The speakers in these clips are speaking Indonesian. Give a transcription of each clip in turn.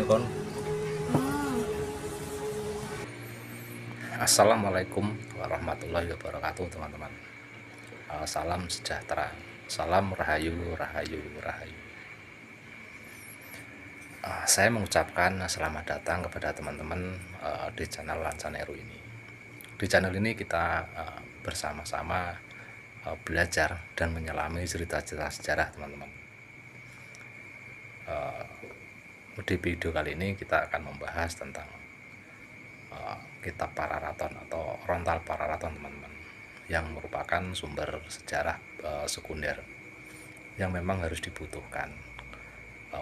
kon. Assalamualaikum warahmatullahi wabarakatuh teman-teman. Salam sejahtera, salam rahayu rahayu rahayu. Saya mengucapkan selamat datang kepada teman-teman di channel Lancan Eru ini. Di channel ini kita bersama-sama belajar dan menyelami cerita-cerita sejarah teman-teman. Di video kali ini kita akan membahas tentang kitab Pararaton atau Rontal Pararaton teman-teman, yang merupakan sumber sejarah sekunder yang memang harus dibutuhkan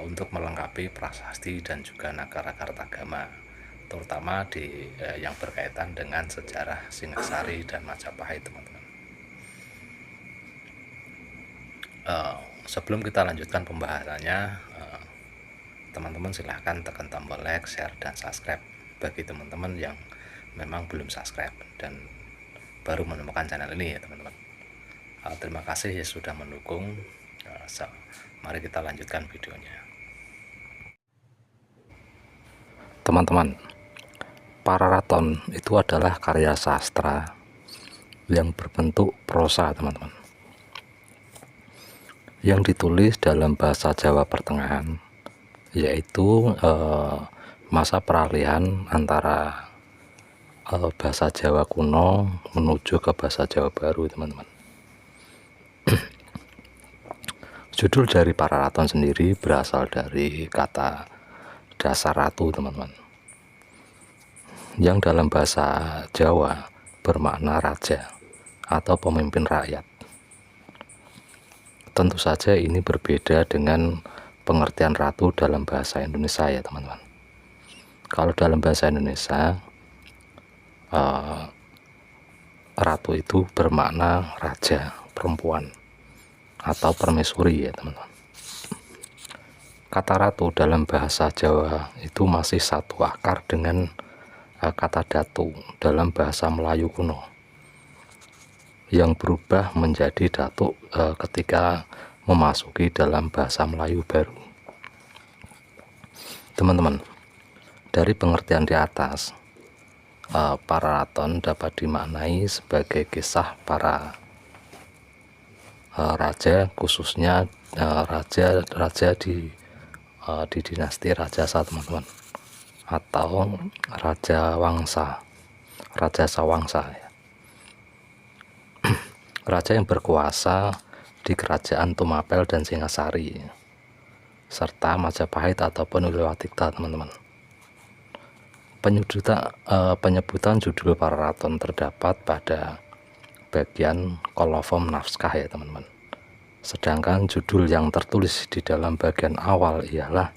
untuk melengkapi prasasti dan juga Nagara Kartagama, terutama di yang berkaitan dengan sejarah Singasari dan Majapahit teman-teman. Sebelum kita lanjutkan pembahasannya, teman-teman silahkan tekan tombol like, share, dan subscribe bagi teman-teman yang memang belum subscribe dan baru menemukan channel ini ya teman-teman. Terima kasih ya sudah mendukung. Mari kita lanjutkan videonya. Teman-teman, Pararaton itu adalah karya sastra yang berbentuk prosa teman-teman, yang ditulis dalam bahasa Jawa Pertengahan, yaitu masa peralihan antara bahasa Jawa kuno menuju ke bahasa Jawa baru teman-teman. Judul dari Pararaton sendiri berasal dari kata dasar ratu teman-teman, yang dalam bahasa Jawa bermakna raja atau pemimpin rakyat. Tentu saja ini berbeda dengan pengertian ratu dalam bahasa Indonesia ya teman-teman. Kalau dalam bahasa Indonesia, ratu itu bermakna raja perempuan atau permaisuri ya teman-teman. Kata ratu dalam bahasa Jawa itu masih satu akar dengan kata datu dalam bahasa Melayu kuno, yang berubah menjadi datuk ketika memasuki dalam bahasa Melayu baru. Teman-teman, dari pengertian di atas, Pararaton dapat dimaknai sebagai kisah para raja, khususnya raja di dinasti Rajasa teman-teman, atau Raja Wangsa, Raja Sawangsa ya. Raja yang berkuasa di kerajaan Tumapel dan Singasari serta Majapahit ataupun Wilawatigta teman-teman. Penyebutan judul Pararaton terdapat pada bagian kolofon naskah ya teman-teman. Sedangkan judul yang tertulis di dalam bagian awal ialah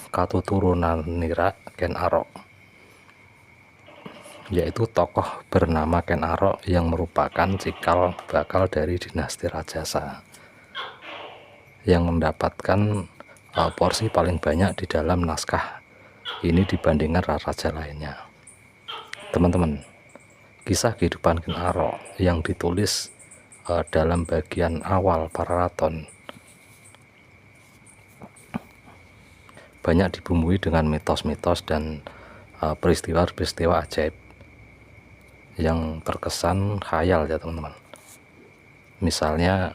Katuturunanira Ken Arok, yaitu tokoh bernama Ken Arok yang merupakan cikal bakal dari dinasti Rajasa yang mendapatkan porsi paling banyak di dalam naskah ini dibandingkan raja lainnya. Teman-teman, kisah kehidupan Ken Arok yang ditulis dalam bagian awal Pararaton banyak dibumbui dengan mitos-mitos dan peristiwa-peristiwa ajaib yang terkesan khayal ya teman-teman. Misalnya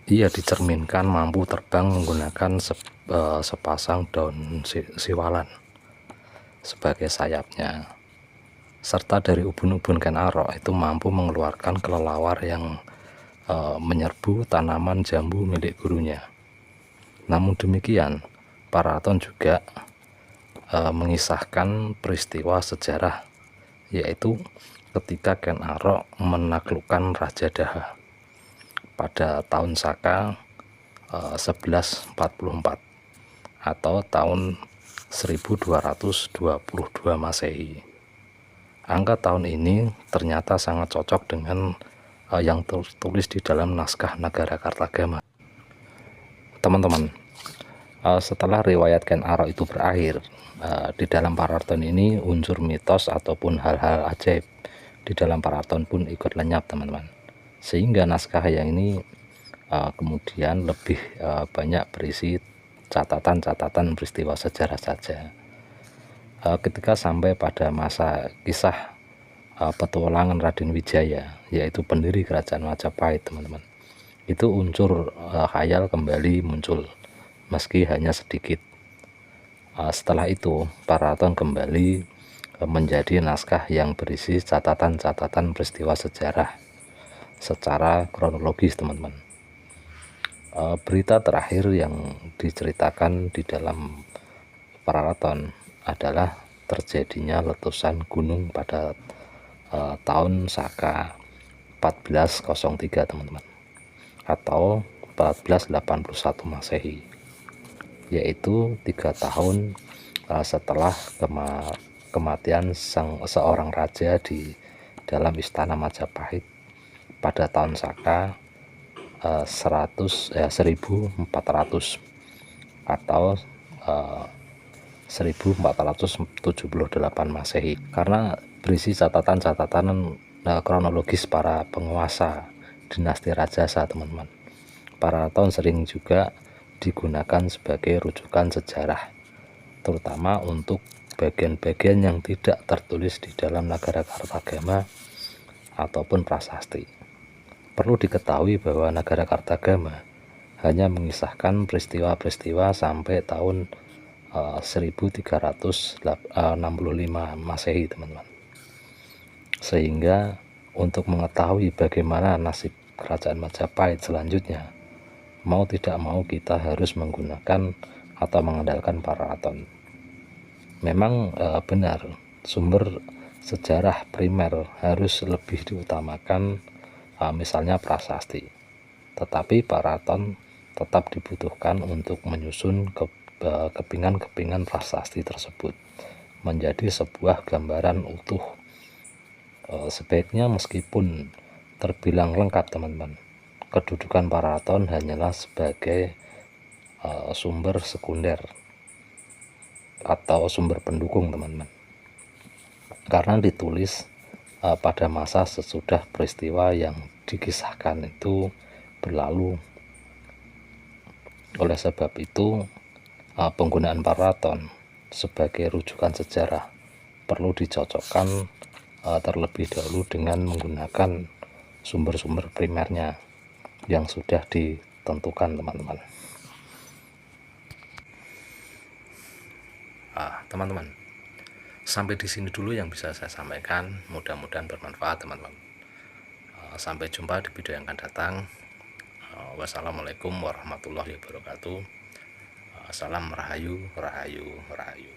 ia dicerminkan mampu terbang menggunakan sepasang daun siwalan sebagai sayapnya, serta dari ubun-ubun Ken Arok itu mampu mengeluarkan kelelawar yang menyerbu tanaman jambu milik gurunya. Namun demikian, Pararaton juga mengisahkan peristiwa sejarah, yaitu ketika Ken Arok menaklukkan Raja Daha pada tahun Saka 1144 atau tahun 1222 Masehi. Angka tahun ini ternyata sangat cocok dengan yang tertulis di dalam naskah Nagara Kartagama. Teman-teman, setelah riwayat Ken Arok itu berakhir, di dalam Pararaton ini unsur mitos ataupun hal-hal ajaib di dalam Pararaton pun ikut lenyap teman-teman, sehingga naskah yang ini kemudian lebih banyak berisi catatan-catatan peristiwa sejarah saja. Ketika sampai pada masa kisah petualangan Raden Wijaya, yaitu pendiri kerajaan Majapahit, teman-teman, itu unsur khayal kembali muncul, meski hanya sedikit. Setelah itu Paraton kembali menjadi naskah yang berisi catatan-catatan peristiwa sejarah secara kronologis, teman-teman. Berita terakhir yang diceritakan di dalam Paraton adalah terjadinya letusan gunung pada tahun Saka 1403, teman-teman, atau 1481 Masehi, yaitu 3 tahun setelah kematian seorang raja di dalam istana Majapahit pada tahun Saka 1400 atau 1478 Masehi. Karena berisi catatan-catatan kronologis para penguasa dinasti Rajasa, teman-teman, Paraton sering juga digunakan sebagai rujukan sejarah, terutama untuk bagian-bagian yang tidak tertulis di dalam Nagara Kartagama ataupun prasasti. Perlu diketahui bahwa Nagara Kartagama hanya mengisahkan peristiwa-peristiwa sampai tahun 1365 Masehi, teman-teman. Sehingga untuk mengetahui bagaimana nasib kerajaan Majapahit selanjutnya, mau tidak mau kita harus menggunakan atau mengandalkan Paraton. Memang benar, sumber sejarah primer harus lebih diutamakan, misalnya prasasti, tetapi Paraton tetap dibutuhkan untuk menyusun kepingan-kepingan prasasti tersebut menjadi sebuah gambaran utuh. Sebaiknya meskipun terbilang lengkap, teman-teman, kedudukan Paraton hanyalah sebagai sumber sekunder atau sumber pendukung, teman-teman, karena ditulis pada masa sesudah peristiwa yang dikisahkan itu berlalu. Oleh sebab itu penggunaan Paraton sebagai rujukan sejarah perlu dicocokkan terlebih dahulu dengan menggunakan sumber-sumber primernya yang sudah ditentukan, teman-teman. Teman-teman, sampai di sini dulu yang bisa saya sampaikan. Mudah-mudahan bermanfaat, teman-teman. Sampai jumpa di video yang akan datang. Wassalamualaikum warahmatullahi wabarakatuh. Salam rahayu, rahayu, rahayu.